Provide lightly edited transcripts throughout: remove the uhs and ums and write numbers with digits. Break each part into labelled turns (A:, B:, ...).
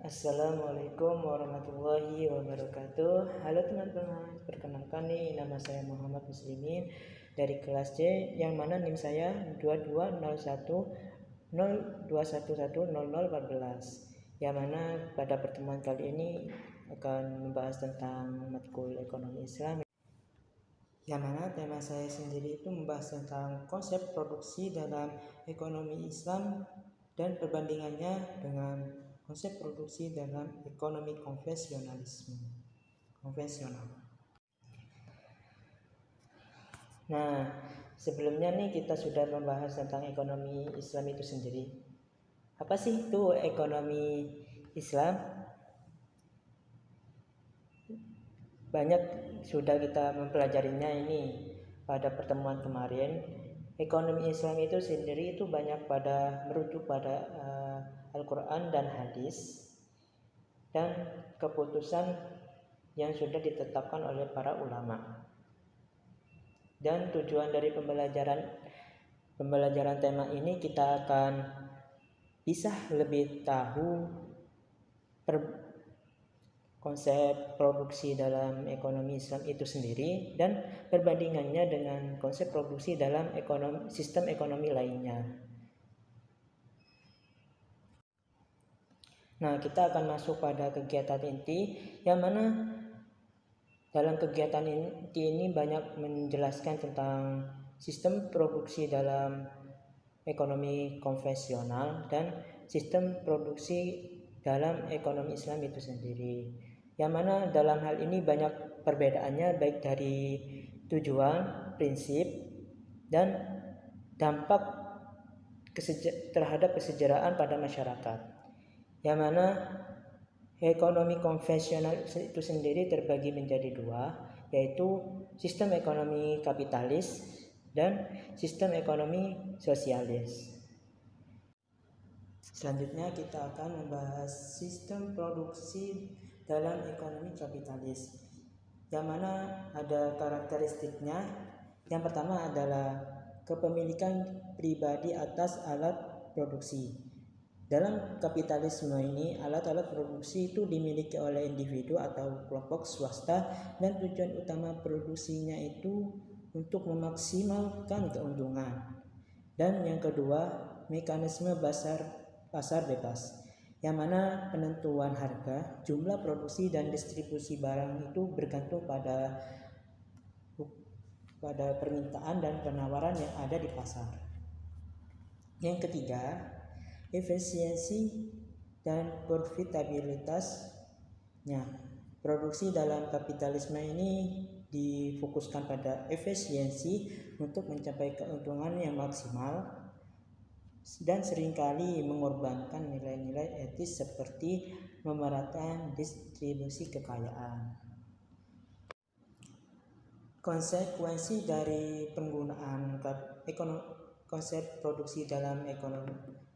A: Assalamualaikum warahmatullahi wabarakatuh. Halo teman-teman, perkenalkan nih nama saya Muhammad Muslimin dari kelas C yang mana NIM saya 220102110014. Yang mana pada pertemuan kali ini akan membahas tentang matkul ekonomi Islam. Yang mana tema saya sendiri itu membahas tentang konsep produksi dalam ekonomi Islam dan perbandingannya dengan konsep produksi dalam ekonomi konvensional. Nah, sebelumnya nih kita sudah membahas tentang ekonomi Islam itu sendiri. Apa sih itu ekonomi Islam? Banyak sudah kita mempelajarinya ini pada pertemuan kemarin. Ekonomi Islam itu sendiri itu banyak merujuk pada Al-Quran dan hadis dan keputusan yang sudah ditetapkan oleh para ulama. Dan tujuan dari pembelajaran tema ini kita akan bisa lebih tahu konsep produksi dalam ekonomi Islam itu sendiri dan perbandingannya dengan konsep produksi dalam sistem ekonomi lainnya. Nah, kita akan masuk pada kegiatan inti yang mana dalam kegiatan inti ini banyak menjelaskan tentang sistem produksi dalam ekonomi konvensional dan sistem produksi dalam ekonomi Islam itu sendiri. Yang mana dalam hal ini banyak perbedaannya baik dari tujuan, prinsip, dan dampak terhadap kesejahteraan pada masyarakat. Yang mana ekonomi konvensional itu sendiri terbagi menjadi dua, yaitu sistem ekonomi kapitalis dan sistem ekonomi sosialis. Selanjutnya kita akan membahas sistem produksi dalam ekonomi kapitalis, yang mana ada karakteristiknya. Yang pertama adalah kepemilikan pribadi atas alat produksi. Dalam kapitalisme ini, alat-alat produksi itu dimiliki oleh individu atau kelompok swasta dan tujuan utama produksinya itu untuk memaksimalkan keuntungan. Dan yang kedua, mekanisme pasar bebas, yang mana penentuan harga, jumlah produksi dan distribusi barang itu bergantung pada permintaan dan penawaran yang ada di pasar. Yang ketiga, efisiensi dan profitabilitasnya. Produksi dalam kapitalisme ini difokuskan pada efisiensi untuk mencapai keuntungan yang maksimal dan seringkali mengorbankan nilai-nilai etis seperti memeratakan distribusi kekayaan. Konsekuensi dari penggunaan konsep produksi dalam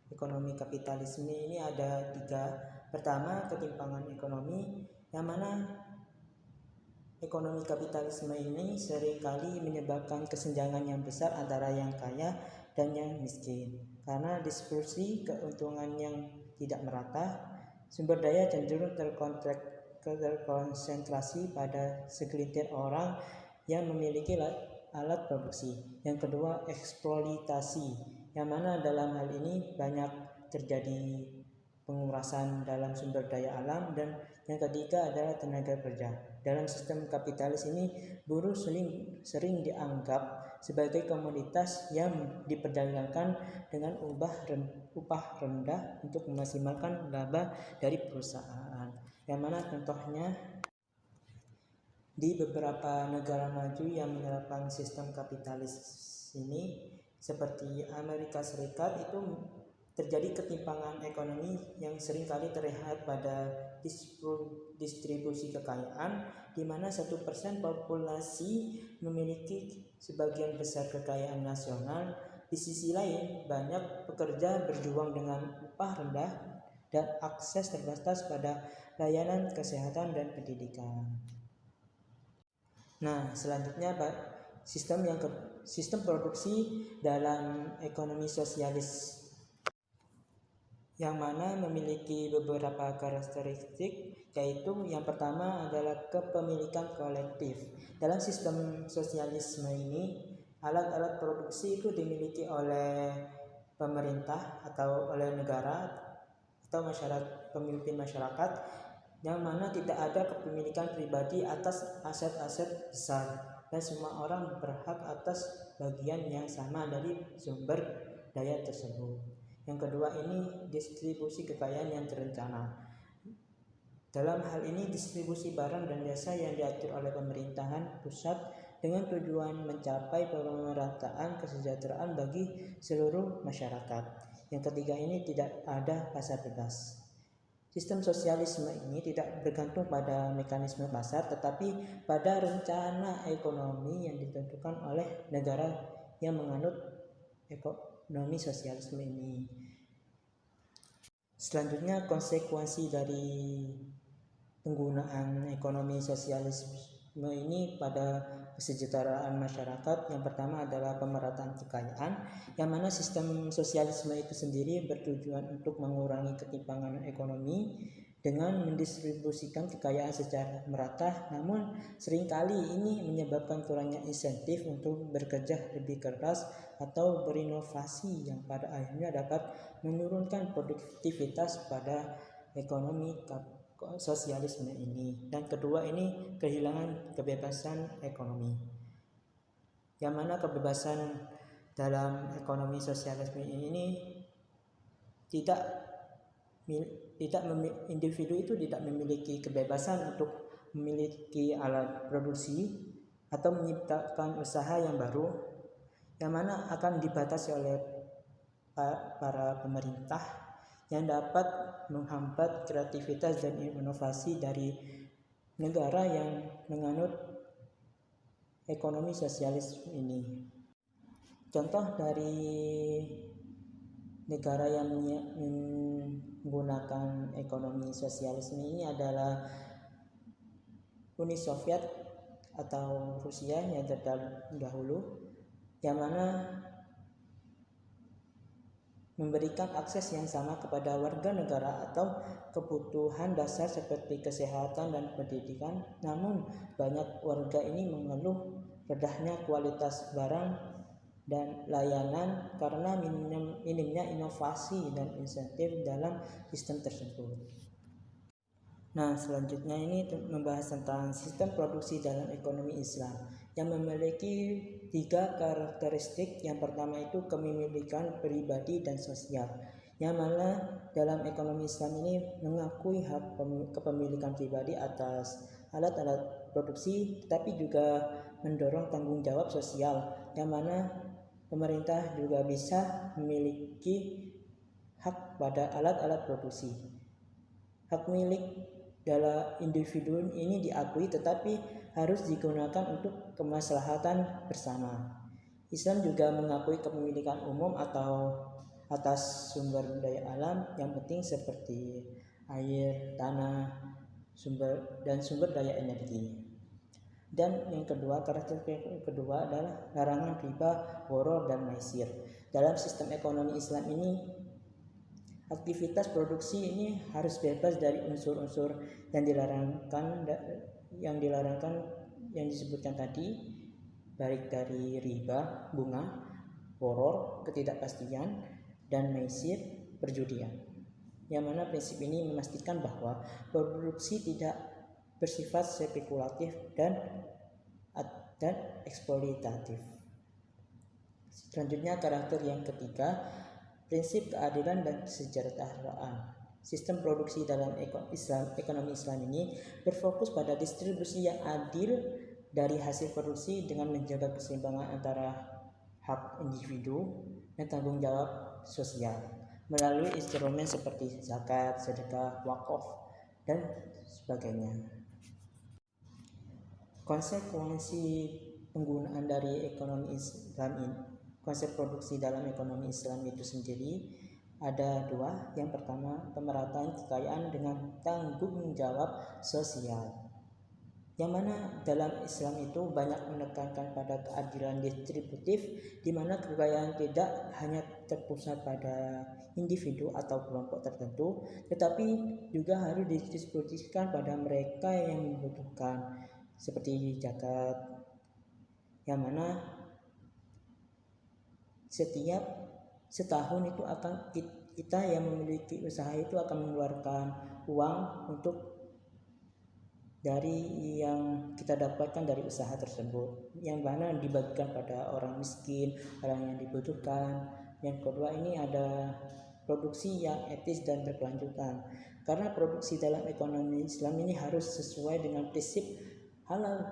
A: ekonomi kapitalisme ini ada 3. Pertama, ketimpangan ekonomi, yang mana ekonomi kapitalisme ini seringkali menyebabkan kesenjangan yang besar antara yang kaya dan yang miskin. Karena distribusi keuntungan yang tidak merata, sumber daya cenderung terkonsentrasi pada segelintir orang yang memiliki alat produksi. Yang kedua, eksploitasi, yang mana dalam hal ini banyak terjadi pengurasan dalam sumber daya alam. Dan yang ketiga adalah tenaga kerja. Dalam sistem kapitalis ini, buruh sering dianggap sebagai komoditas yang diperdagangkan dengan upah rendah untuk memaksimalkan laba dari perusahaan. Yang mana contohnya di beberapa negara maju yang menerapkan sistem kapitalis ini, seperti Amerika Serikat, itu terjadi ketimpangan ekonomi yang seringkali terlihat pada distribusi kekayaan, di mana 1% populasi memiliki sebagian besar kekayaan nasional. Di sisi lain, banyak pekerja berjuang dengan upah rendah dan akses terbatas pada layanan kesehatan dan pendidikan. Nah, selanjutnya sistem produksi dalam ekonomi sosialis, yang mana memiliki beberapa karakteristik, yaitu yang pertama adalah kepemilikan kolektif. Dalam sistem sosialisme ini, alat-alat produksi itu dimiliki oleh pemerintah atau oleh negara atau masyarakat, pemimpin masyarakat, yang mana tidak ada kepemilikan pribadi atas aset-aset besar dan semua orang berhak atas bagian yang sama dari sumber daya tersebut. Yang kedua ini distribusi kekayaan yang terencana. Dalam hal ini distribusi barang dan jasa yang diatur oleh pemerintahan pusat dengan tujuan mencapai pemerataan kesejahteraan bagi seluruh masyarakat. Yang ketiga ini tidak ada pasar bebas. Sistem sosialisme ini tidak bergantung pada mekanisme pasar, tetapi pada rencana ekonomi yang ditentukan oleh negara yang menganut ekonomi sosialisme ini. Selanjutnya, konsekuensi dari penggunaan ekonomi sosialisme ini pada kesejahteraan masyarakat. Yang pertama adalah pemerataan kekayaan, yang mana sistem sosialisme itu sendiri bertujuan untuk mengurangi ketimpangan ekonomi dengan mendistribusikan kekayaan secara merata, namun seringkali ini menyebabkan kurangnya insentif untuk bekerja lebih keras atau berinovasi yang pada akhirnya dapat menurunkan produktivitas pada ekonomi sosialisme ini. Dan kedua ini kehilangan kebebasan ekonomi, yang mana kebebasan dalam ekonomi sosialisme ini individu itu tidak memiliki kebebasan untuk memiliki alat produksi atau menciptakan usaha yang baru, yang mana akan dibatasi oleh para pemerintah yang dapat menghambat kreativitas dan inovasi dari negara yang menganut ekonomi sosialis ini. Contoh dari negara yang menggunakan ekonomi sosialisme ini adalah Uni Soviet atau Rusia yang terdahulu, yang mana memberikan akses yang sama kepada warga negara atau kebutuhan dasar seperti kesehatan dan pendidikan. Namun banyak warga ini mengeluh rendahnya kualitas barang dan layanan karena minimnya inovasi dan insentif dalam sistem tersebut. Nah, selanjutnya ini membahas tentang sistem produksi dalam ekonomi Islam yang memiliki 3 karakteristik. Yang pertama itu kepemilikan pribadi dan sosial, yang mana dalam ekonomi Islam ini mengakui hak kepemilikan pribadi atas alat-alat produksi, tetapi juga mendorong tanggung jawab sosial, yang mana pemerintah juga bisa memiliki hak pada alat-alat produksi. Hak milik dalam individu ini diakui, tetapi harus digunakan untuk kemaslahatan bersama. Islam juga mengakui kepemilikan umum atau atas sumber daya alam yang penting seperti air, tanah, sumber daya energi. Dan yang kedua, karakteristik kedua adalah larangan riba, gharar, dan maisir. Dalam sistem ekonomi Islam ini, aktivitas produksi ini harus bebas dari unsur-unsur yang dilarangkan yang disebutkan tadi, baik dari riba, bunga, gharar, ketidakpastian, dan maisir, perjudian. Yang mana prinsip ini memastikan bahwa produksi tidak bersifat spekulatif dan eksploitatif. Selanjutnya, karakter yang ketiga, prinsip keadilan dan kesejahteraan. Sistem produksi dalam ekonomi Islam ini berfokus pada distribusi yang adil dari hasil produksi dengan menjaga keseimbangan antara hak individu dan tanggung jawab sosial melalui instrumen seperti zakat, sedekah, wakaf, dan sebagainya. Konsekuensi penggunaan dari ekonomi Islam ini, konsep produksi dalam ekonomi Islam itu sendiri ada 2. Yang pertama, pemerataan kekayaan dengan tanggung jawab sosial. yang mana dalam Islam itu banyak menekankan pada keadilan distributif, di mana kekayaan tidak hanya terpusat pada individu atau kelompok tertentu, tetapi juga harus didistribusikan pada mereka yang membutuhkan, seperti zakat, yang mana setiap setahun itu akan kita yang memiliki usaha itu akan mengeluarkan uang untuk dari yang kita dapatkan dari usaha tersebut, yang mana dibagikan pada orang miskin, orang yang dibutuhkan. Yang kedua, ini ada produksi yang etis dan berkelanjutan, karena produksi dalam ekonomi Islam ini harus sesuai dengan prinsip halal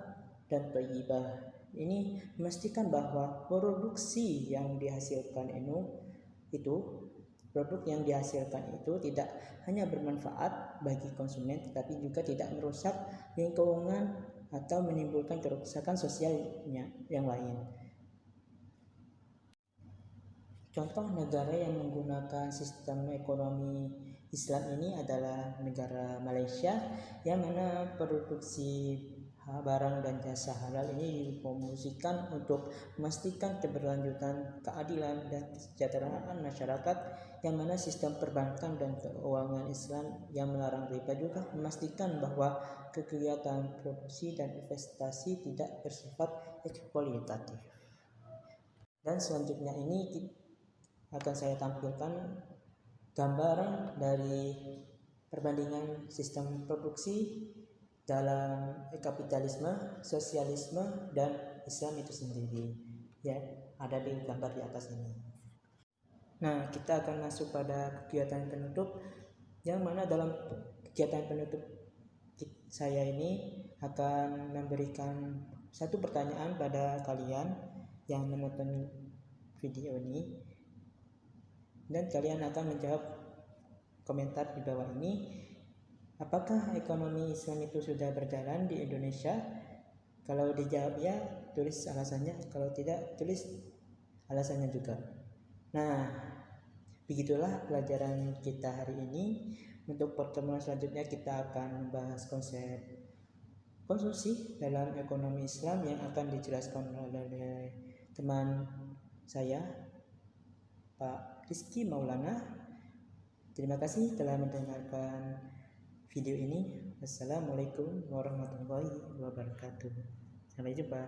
A: dan thayyibah. Ini memastikan bahwa produksi yang dihasilkan itu produk yang dihasilkan itu tidak hanya bermanfaat bagi konsumen, tetapi juga tidak merusak lingkungan atau menimbulkan kerusakan sosialnya yang lain. Contoh negara yang menggunakan sistem ekonomi Islam ini adalah negara Malaysia, yang mana produksi barang dan jasa halal ini dipromosikan untuk memastikan keberlanjutan, keadilan, dan kesejahteraan masyarakat, yang mana sistem perbankan dan keuangan Islam yang melarang riba juga memastikan bahwa kegiatan produksi dan investasi tidak bersifat eksploitatif. Dan selanjutnya ini akan saya tampilkan gambaran dari perbandingan sistem produksi dalam kapitalisme, sosialisme, dan Islam itu sendiri, ya, ada di gambar di atas ini. Nah, kita akan masuk pada kegiatan penutup, yang mana dalam kegiatan penutup saya ini akan memberikan satu pertanyaan pada kalian yang menonton video ini, dan kalian akan menjawab komentar di bawah ini. Apakah ekonomi Islam itu sudah berjalan di Indonesia? Kalau dijawab ya, tulis alasannya. Kalau tidak, tulis alasannya juga. Nah, begitulah pelajaran kita hari ini. Untuk pertemuan selanjutnya kita akan membahas konsep konsumsi dalam ekonomi Islam yang akan dijelaskan oleh teman saya, Pak Rizky Maulana. Terima kasih telah mendengarkan video ini. Wassalamualaikum warahmatullahi wabarakatuh. Sampai jumpa.